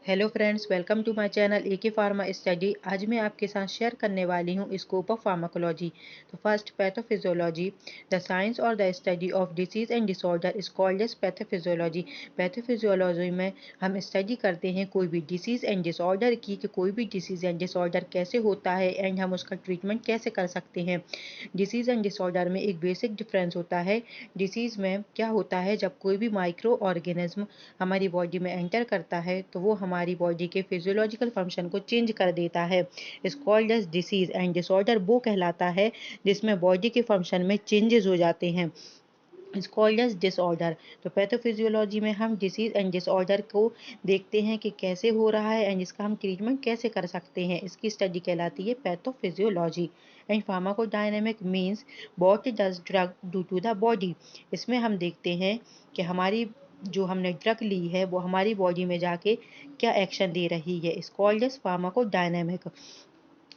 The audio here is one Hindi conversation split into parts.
Hello friends, welcome to my channel AK pharma study. आज मैं आपके साथ शेयर करने वाली हूँ स्कोप ऑफ फार्माकोलॉजी। तो फर्स्ट, पैथोफिजियोलॉजी, द साइंस और the study of disease and disorder is called as pathophysiology. Pathophysiology में हम स्टडी करते हैं कोई भी डिसीज एंड डिसऑर्डर की, कि कोई भी डिसीज एंड डिसऑर्डर कैसे होता है एंड हम उसका ट्रीटमेंट कैसे कर सकते हैं। डिसीज एंड डिसऑर्डर में एक बेसिक डिफरेंस होता है। डिसीज में क्या होता है, जब कोई भी माइक्रो ऑर्गेनिज्म हमारी बॉडी में एंटर करता है तो वो हमारी बॉडी के फिजियोलॉजिकल फंक्शन को चेंज कर देता है। Is called as disease and disorder वो कहलाता है जिसमें बॉडी के फंक्शन में चेंजेस हो जाते हैं। Is called as disorder. तो पैथोफिजियोलॉजी में हम डिसीज एंड डिसऑर्डर को देखते हैं कि कैसे हो रहा है एंड इसका हम ट्रीटमेंट कैसे कर सकते हैं। इसकी स्टडी कहलाती है pathophysiology. And pharmacodynamic means what does drug do to the body. इसमें हम देखते हैं कि हमारी जो हमने ड्रग ली है वो हमारी बॉडी में जाके क्या एक्शन दे रही है। Is called as pharmacodynamic.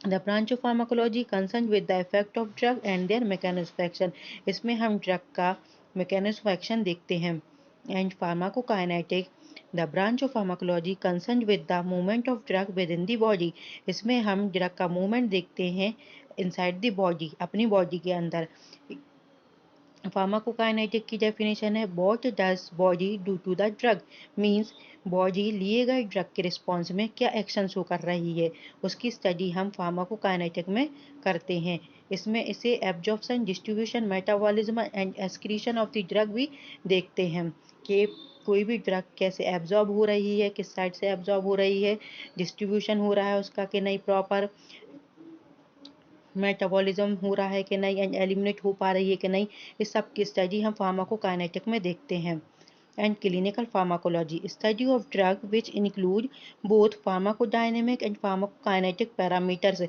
The branch of pharmacology concern with the effect of drug and their mechanism of action. इसमें हम ड्रग का मैकेनिज्म ऑफ एक्शन देखते हैं। And pharmacokinetic, the branch of pharmacology concern with the movement of drug within the body. इसमें हम ड्रग का मूवमेंट देखते हैं इनसाइड द बॉडी, अपनी बॉडी के अंदर। फार्माकोकाइनेटिक की डेफिनेशन है, what does body do to the drug. Means body लिए गए ड्रग के रिस्पॉन्स में क्या एक्शन शो कर रही है, उसकी स्टडी हम फार्माकोकाइनेटिक में करते हैं। इसमें इसे absorption, distribution, metabolism and excretion of the drug भी देखते हैं कि कोई भी ड्रग कैसे एब्जॉर्ब हो रही है, किस साइड से एब्जॉर्ब हो रही है, डिस्ट्रीब्यूशन हो रहा है उसका कि नहीं प्रॉपर, मेटाबॉलिज्म हो रहा है कि नहीं एंड एलिमिनेट हो पा रही है कि नहीं। इस सब की स्टडी हम फार्माकोकाइनेटिक में देखते हैं। And clinical pharmacology, study of drug which include both pharmacodynamic and pharmacokinetic parameters.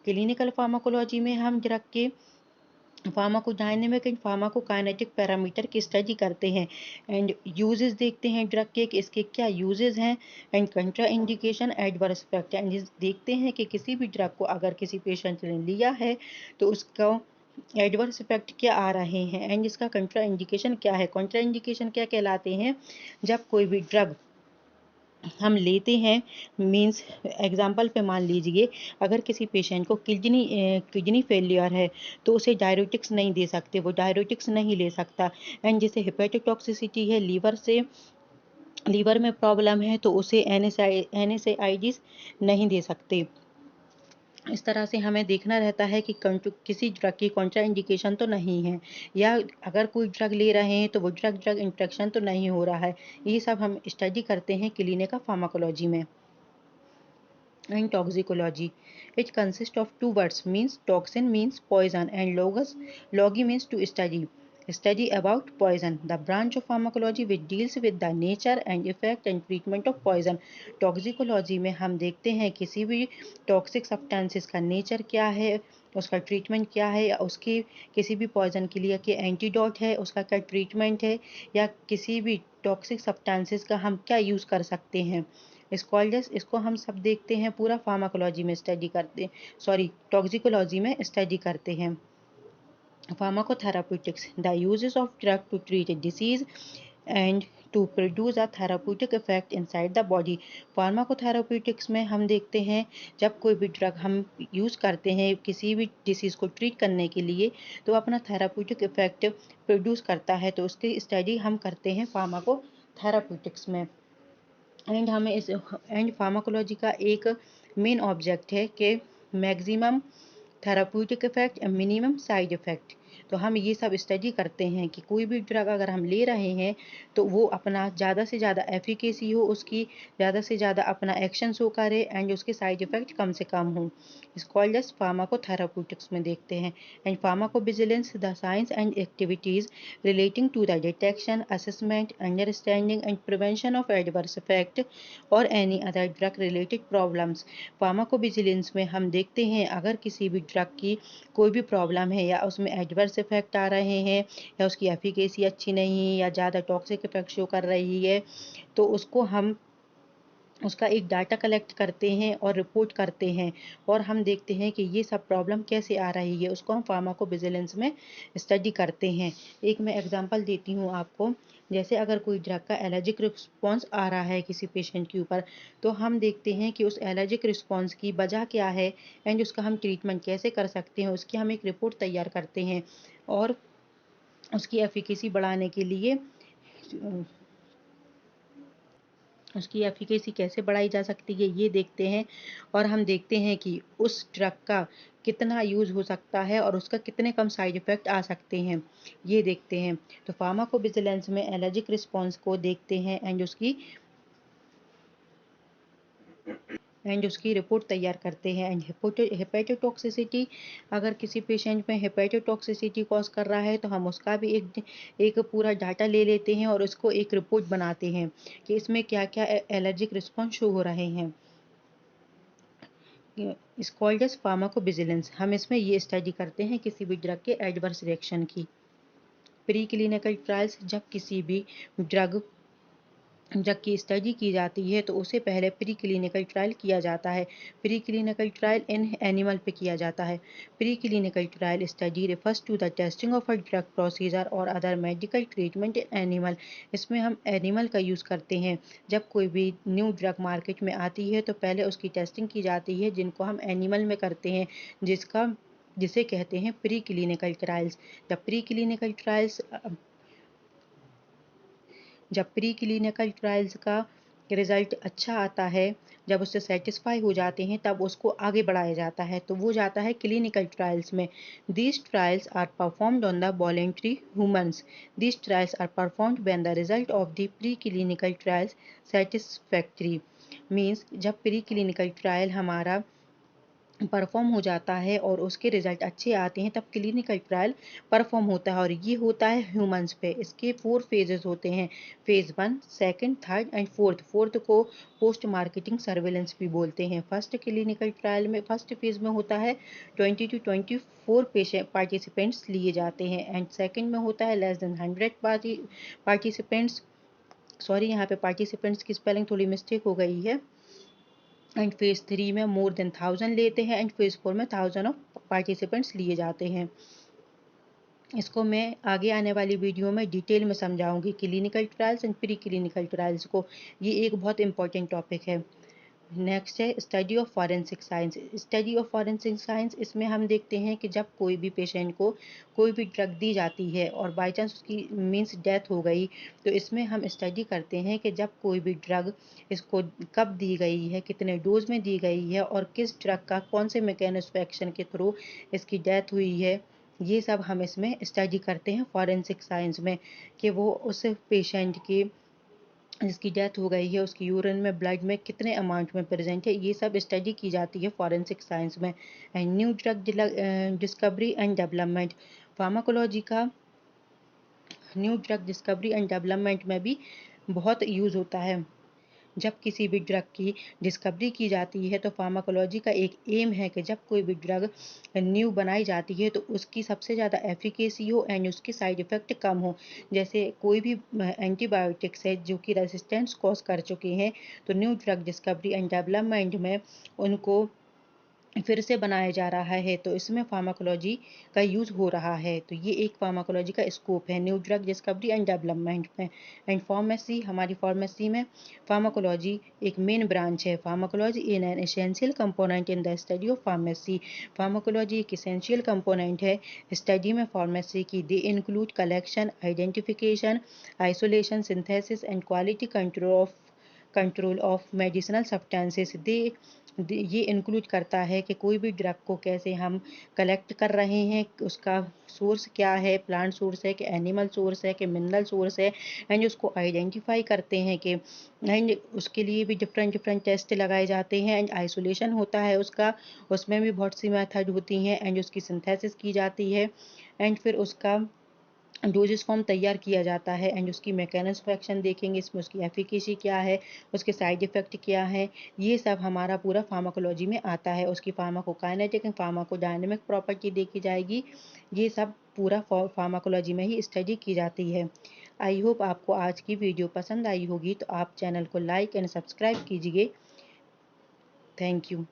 Clinical pharmacology में हम ड्रग के फार्माकोडायनेमिक एंड फार्माकोकाइनेटिक पैरामीटर की स्टडी करते हैं एंड यूजेस देखते हैं ड्रग के कि इसके क्या यूजेस हैं। And कंट्रा indication, adverse effect, and देखते हैं कि किसी भी ड्रग को अगर किसी पेशेंट ने लिया है तो उसका एडवर्स इफेक्ट क्या आ रहे हैं एंड इसका कंट्रा इंडिकेशन क्या है। कंट्रा इंडिकेशन क्या कहलाते हैं, जब कोई भी ड्रग हम लेते हैं, मींस एग्जांपल पे मान लीजिए अगर किसी पेशेंट को किडनी फेलियर है तो उसे डायरेटिक्स नहीं दे सकते, वो डायरेटिक्स नहीं ले सकता। एंड जैसे हेपेटोटॉक्सिसिटी है, लीवर में प्रॉब्लम है तो उसे एनएसएआईडीज नहीं दे सकते। इस तरह से हमें देखना रहता है कि किसी ड्रग की कॉन्ट्रा इंडिकेशन तो नहीं है, या अगर कोई ड्रग ले रहे हैं तो वो ड्रग ड्रग इंटरेक्शन तो नहीं हो रहा है। ये सब हम स्टडी करते हैं क्लिनिकल फार्माकोलॉजी में। And toxicology, it consist of two words, means toxin means poison and logy means to study about poison, the branch of pharmacology which deals with the nature and effect and treatment of poison। Toxicology में हम देखते हैं किसी भी टॉक्सिक सब्सटेंसेस का नेचर क्या है, उसका ट्रीटमेंट क्या है, या उसकी किसी भी पॉइजन के लिए क्या एंटीडोट है, उसका क्या ट्रीटमेंट है, या किसी भी टॉक्सिक सब्सटेंसेस का हम क्या यूज़ कर सकते हैं। इसको हम सब देखते हैं, पूरा फार्माकोलॉजी में स्टडी करते हैं, सॉरी टॉक्सिकोलॉजी में स्टडी करते हैं। Pharmacotherapeutics, the uses of drug to treat a disease and to produce a therapeutic effect inside the body। फार्माकोथेराप्यूटिक्स में हम देखते हैं जब कोई भी ड्रग हम यूज़ करते हैं किसी भी डिसीज़ को ट्रीट करने के लिए तो अपना थेराप्यूटिक इफेक्ट प्रोड्यूस करता है, तो उसकी स्टडी हम करते हैं फार्माकोथेराप्यूटिक्स में। एंड फार्माकोलॉजी का एक मेन ऑब्जेक्ट है कि maximum therapeutic effect and minimum side effect. तो हम ये सब स्टडी करते हैं कि कोई भी ड्रग अगर हम ले रहे हैं तो वो अपना ज़्यादा से ज़्यादा एफिकेसी हो, उसकी ज़्यादा से ज़्यादा अपना एक्शन शो करे एंड उसके साइड इफेक्ट कम से कम हो। इस कॉल्ड एज फार्माकोथेराप्यूटिक्स में देखते हैं। And pharmacovigilance, the science and activities relating to the detection, assessment, understanding and prevention of adverse effect और any other drug related problems. Pharmacovigilance में हम देखते हैं अगर किसी भी ड्रग की कोई भी प्रॉब्लम है या उसमें एडवर्स इफेक्ट आ रहे हैं या उसकी एफिकेसी अच्छी नहीं है या ज़्यादा टॉक्सिक इफेक्ट शो कर रही है तो उसको हम उसका एक डाटा कलेक्ट करते हैं और रिपोर्ट करते हैं, और हम देखते हैं कि ये सब प्रॉब्लम कैसे आ रही है, उसको हम फार्माकोविजिलेंस में स्टडी करते हैं। एक मैं एग्जांपल देती हूँ आपको। जैसे अगर कोई ड्रग का एलर्जिक रिस्पॉन्स आ रहा है किसी पेशेंट के ऊपर, तो हम देखते हैं कि उस एलर्जिक रिस्पॉन्स की वजह क्या है एंड उसका हम ट्रीटमेंट कैसे कर सकते हैं, उसकी हम एक रिपोर्ट तैयार करते हैं, और उसकी एफिकेसी बढ़ाने के लिए उसकी एफिकेसी कैसे बढ़ाई जा सकती है ये देखते हैं, और हम देखते हैं कि उस ड्रग का कितना यूज़ हो सकता है और उसका कितने कम साइड इफ़ेक्ट आ सकते हैं, ये देखते हैं। तो फार्माकोविजिलेंस में एलर्जिक रिस्पॉन्स को देखते हैं एंड उसकी रिपोर्ट तैयार करते हैं। एंड हेपेटोटॉक्सिसिटी, अगर किसी पेशेंट में हेपेटोटॉक्सिसिटी कॉज कर रहा है तो हम उसका भी एक पूरा डाटा ले लेते हैं और उसको एक रिपोर्ट बनाते हैं कि इसमें क्या क्या एलर्जिक रिस्पॉन्स शो हो रहे हैं। इस कॉल्ड एज फार्माकोविजिलेंस। हम इसमें ये स्टडी करते हैं किसी भी ड्रग के एडवर्स रिएक्शन की। प्री क्लिनिकल ट्रायल्स, जब किसी भी ड्रग ड्रग की स्टडी की जाती है तो उसे पहले प्री क्लिनिकल ट्रायल किया जाता है। Pre clinical trial in animal पे किया जाता है। Pre clinical trial study refers to the testing of a drug procedure और other medical treatment in animal. इसमें हम एनिमल का यूज़ करते हैं। जब कोई भी न्यू ड्रग मार्केट में आती है तो पहले उसकी टेस्टिंग की जाती है, जिनको हम एनिमल में करते हैं, जिसे कहते हैं प्री क्लिनिकल ट्रायल्स। जब प्री क्लिनिकल ट्रायल्स जब प्री क्लिनिकल ट्रायल्स का रिजल्ट अच्छा आता है, जब उससे सेटिस्फाई हो जाते हैं, तब उसको आगे बढ़ाया जाता है, तो वो जाता है क्लिनिकल ट्रायल्स में। These trials are performed on the voluntary humans. These trials are performed when the result of the pre clinical trials satisfactory. Means जब प्री क्लिनिकल ट्रायल हमारा परफॉर्म हो जाता है और उसके रिजल्ट अच्छे आते हैं, तब क्लिनिकल ट्रायल परफॉर्म होता है, और ये होता है ह्यूमंस पे। इसके 4 फेजेस होते हैं, phase 1, second, third and fourth. Fourth को पोस्ट मार्केटिंग सर्वेलेंस भी बोलते हैं। फर्स्ट क्लिनिकल ट्रायल में फर्स्ट फेज में होता है 20 to 24 पेशेंट पार्टिसिपेंट्स लिए जाते हैं, एंड सेकंड में होता है लेस देन 100 पार्टिसिपेंट्स। सॉरी, यहाँ पे पार्टिसिपेंट्स की स्पेलिंग थोड़ी मिस्टेक हो गई है। एंड फेज 3 में मोर देन 1000 लेते हैं, एंड फेज 4 में 1000 ऑफ पार्टिसिपेंट्स लिए जाते हैं। इसको मैं आगे आने वाली वीडियो में डिटेल में समझाऊंगी, clinical trials and pre clinical trials को। ये एक बहुत इंपॉर्टेंट टॉपिक है। नेक्स्ट है study of forensic science. Study of forensic science, इसमें हम देखते हैं कि जब कोई भी पेशेंट को कोई भी ड्रग दी जाती है और बाई चांस उसकी मीन्स डेथ हो गई, तो इसमें हम स्टडी करते हैं कि जब कोई भी ड्रग इसको कब दी गई है, कितने डोज में दी गई है, और किस ड्रग का कौन से मैकेनिज्म एक्शन के थ्रू इसकी डेथ हुई है, ये सब हम इसमें स्टडी करते हैं फॉरेंसिक साइंस में, कि वो उस पेशेंट की जिसकी डेथ हो गई है उसकी यूरिन में, ब्लड में कितने अमाउंट में प्रेजेंट है, ये सब स्टडी की जाती है फॉरेंसिक साइंस में। And new drug discovery and development, pharmacology का new drug discovery and development में भी बहुत यूज़ होता है। जब किसी भी ड्रग की डिस्कवरी की जाती है तो फार्माकोलॉजी का एक एम है कि जब कोई भी ड्रग न्यू बनाई जाती है तो उसकी सबसे ज़्यादा एफिकेसी हो एंड उसके साइड इफ़ेक्ट कम हो। जैसे कोई भी एंटीबायोटिक्स है जो कि रेजिस्टेंस कॉज कर चुके हैं, तो new drug discovery and development में उनको फिर से बनाया जा रहा है, तो इसमें फार्माकोलॉजी का यूज़ हो रहा है। तो ये एक फार्माकोलॉजी का स्कोप है new drug discovery and development में। एंड फार्मेसी, हमारी फार्मेसी में फार्माकोलॉजी एक मेन ब्रांच है। Pharmacology in an essential component in the study of pharmacy. Pharmacology एक एसेंशियल कंपोनेंट है स्टडी में फार्मेसी की। They include collection, identification, isolation, synthesis and quality control of medicinal substances. ये इंक्लूड करता है कि कोई भी ड्रग को कैसे हम कलेक्ट कर रहे हैं, उसका सोर्स क्या है, प्लांट सोर्स है कि एनिमल सोर्स है कि मिनरल सोर्स है, एंड उसको आइडेंटिफाई करते हैं कि, एंड उसके लिए भी डिफरेंट डिफरेंट टेस्ट लगाए जाते हैं। एंड आइसोलेशन होता है उसका, उसमें भी बहुत सी मेथड होती हैं, एंड उसकी सिंथेसिस की जाती है, एंड फिर उसका डोजेस फॉर्म तैयार किया जाता है, एंड उसकी मैकेनिज्म ऑफ एक्शन देखेंगे, इसमें उसकी एफिकेसी क्या है, उसके साइड इफ़ेक्ट क्या है, ये सब हमारा पूरा फार्माकोलॉजी में आता है। उसकी फार्माकोकाइनेटिक एंड फार्माकोडायनेमिक प्रॉपर्टी देखी जाएगी। ये सब पूरा फार्माकोलॉजी में ही स्टडी की जाती है। आई होप आपको आज की वीडियो पसंद आई होगी, तो आप चैनल को लाइक एंड सब्सक्राइब कीजिए। Thank you.